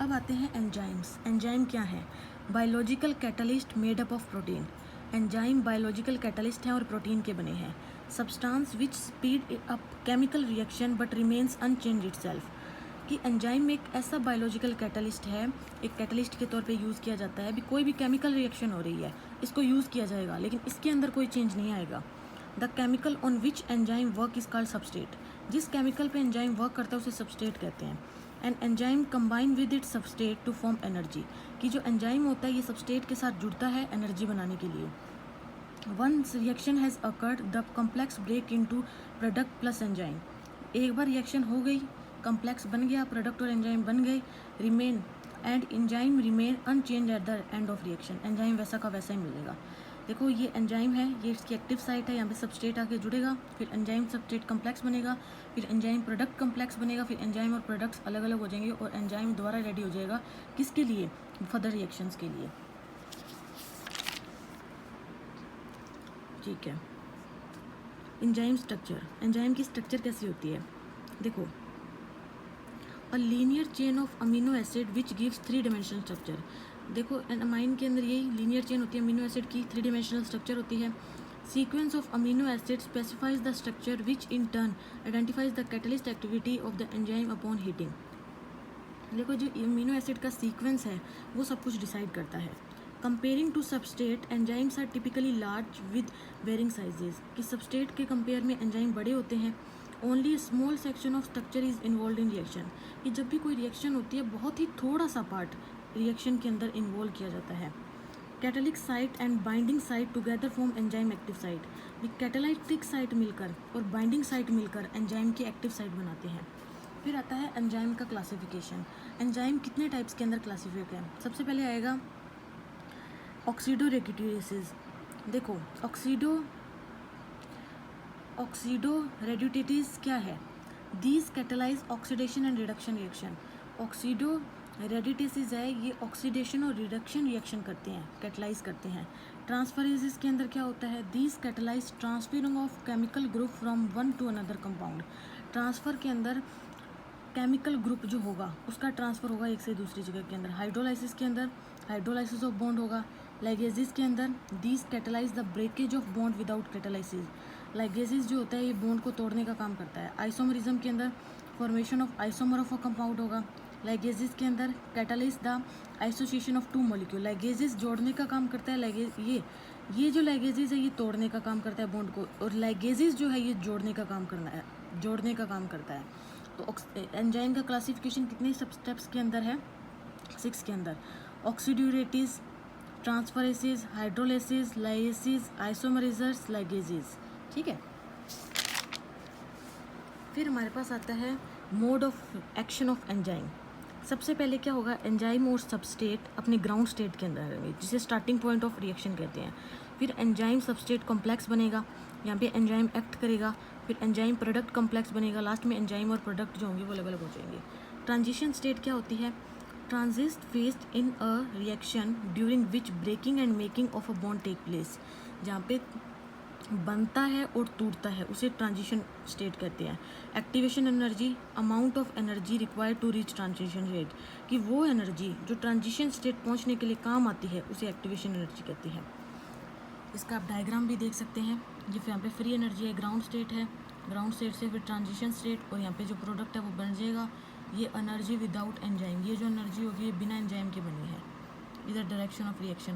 अब आते हैं एंजाइम्स। एंजाइम क्या है? Biological catalyst made up of protein. Enzyme biological catalyst हैं और प्रोटीन के बने हैं। Substance which speed up chemical reaction but remains unchange itself. कि एंजाइम एक ऐसा बायोलॉजिकल कैटलिस्ट है, एक कैटलिस्ट के तौर पे यूज़ किया जाता है। अभी कोई भी केमिकल रिएक्शन हो रही है, इसको यूज़ किया जाएगा, लेकिन इसके अंदर कोई चेंज नहीं आएगा। The chemical on which enzyme work is called substrate. जिस केमिकल पे एंजाइम वर्क करता है उसे सबस्ट्रेट कहते हैं। And enzyme combine with it substrate to form energy. कि जो एंजाइम होता है ये सबस्ट्रेट के साथ जुड़ता है एनर्जी बनाने के लिए। Once reaction has occurred the complex break into product plus enzyme. एक बार रिएक्शन हो गई, कॉम्प्लेक्स बन गया, प्रोडक्ट और एंजाइम बन गए, remain and enzyme remain unchange at the end of reaction. Enzyme वैसा का वैसा ही मिलेगा। देखो ये एंजाइम है, ये इसकी एक्टिव साइट है, यहाँ पे सबस्ट्रेट आके जुड़ेगा, फिर एंजाइम सबस्ट्रेट कॉम्प्लेक्स बनेगा, फिर एंजाइम प्रोडक्ट कॉम्प्लेक्स बनेगा, फिर एंजाइम और प्रोडक्ट्स अलग अलग हो जाएंगे और एंजाइम दोबारा रेडी हो जाएगा किसके लिए? फर्दर रिएक्शंस के लिए। ठीक है। Enzyme structure. एंजाइम की स्ट्रक्चर कैसी होती है? देखो, a linear chain of amino acid which gives 3 dimensional structure. देखो अमाइन के अंदर यही लीनियर चेन होती है, अमीनो एसिड की 3 डायमेंशनल स्ट्रक्चर होती है। Sequence of amino acid specifies the structure which in turn identifies the catalyst activity of the enzyme upon heating. देखो जो अमीनो एसिड का सीक्वेंस है वो सब कुछ डिसाइड करता है। Comparing to substrate, enzymes are typically large with varying sizes. कि सबस्ट्रेट के कंपेयर में एंजाइम बड़े होते हैं। Only small section of structure is involve in reaction. कि जब भी कोई रिएक्शन होती है बहुत ही थोड़ा सा पार्ट रिएक्शन के अंदर इन्वॉल्व किया जाता है। Catalytic site and binding site together form enzyme active site. ये कैटालाइटिक साइट मिलकर और बाइंडिंग साइट मिलकर एंजाइम की एक्टिव साइट बनाते हैं। फिर आता है एंजाइम का क्लासिफिकेशन। एंजाइम कितने टाइप्स के अंदर क्लासिफाइड है? सबसे पहले आएगा ऑक्सीडो रेड्यूटेसेस। देखो ऑक्सीडो रेड्यूटेसेस क्या है? These catalyse oxidation and reduction reaction. Oxidoreductases है, ये ऑक्सीडेशन और रिडक्शन रिएक्शन करते हैं, कैटलाइज करते हैं। ट्रांसफरेजेस के अंदर क्या होता है? These catalyse transferring of chemical group from one two another compound. Transfer के अंदर केमिकल ग्रुप जो होगा उसका ट्रांसफ़र होगा एक से दूसरी जगह के अंदर। हाइड्रोलाइसिस के अंदर हाइड्रोलाइसिस ऑफ बॉन्ड होगा। लाइगेसिस के अंदर these catalyse the breakage of bond without catalysis. Ligases जो होता है ये बॉन्ड को तोड़ने का काम करता है। आइसोमरिज्म के अंदर formation of isomer of a compound होगा। लाइगेसिस के अंदर catalyse the association of 2 molecule. Ligases जोड़ने का काम करता है, ये जो लाइगेसिस है ये तोड़ने का काम करता है बॉन्ड को, और लाइगेसिस जो है ये जोड़ने का काम करता है। तो एंजाइम का क्लासिफिकेशन कितने सब स्टेप्स के अंदर है? 6 के अंदर। ऑक्सीड्यूरेटिस, ट्रांसफरेसिस, हाइड्रोलाइसिस, लाइसिस, आइसोमराइजर्स, लाइगेसिस। ठीक है। फिर हमारे पास आता है mode of action of enzyme. सबसे पहले क्या होगा? एंजाइम और सबस्ट्रेट अपने ग्राउंड स्टेट के अंदर रहेंगे, जिसे स्टार्टिंग पॉइंट ऑफ रिएक्शन कहते हैं। फिर एंजाइम सबस्ट्रेट कॉम्प्लेक्स बनेगा, यहाँ पे एंजाइम एक्ट करेगा, फिर एंजाइम प्रोडक्ट कॉम्प्लेक्स बनेगा, लास्ट में एंजाइम और प्रोडक्ट जो होंगे वो अलग अलग हो जाएंगे। ट्रांजिशन स्टेट क्या होती है? Transition phase in a reaction during which breaking and making of a bond take place. जहाँ पे बनता है और टूटता है उसे ट्रांजिशन स्टेट कहते हैं। Activation energy, amount of energy required to reach transition state. कि वो एनर्जी जो ट्रांजिशन स्टेट पहुंचने के लिए काम आती है उसे एक्टिवेशन एनर्जी कहते हैं। इसका आप डायग्राम भी देख सकते हैं। ये यहाँ पे फ्री एनर्जी है, ग्राउंड स्टेट है, ग्राउंड स्टेट से फिर ट्रांजिशन स्टेट, और यहाँ पे जो प्रोडक्ट है वो बन जाएगा। ये एनर्जी विदाउट एंजाइम, ये जो एनर्जी होगी ये बिना एंजाइम के बनी है। इधर डायरेक्शन ऑफ रिएक्शन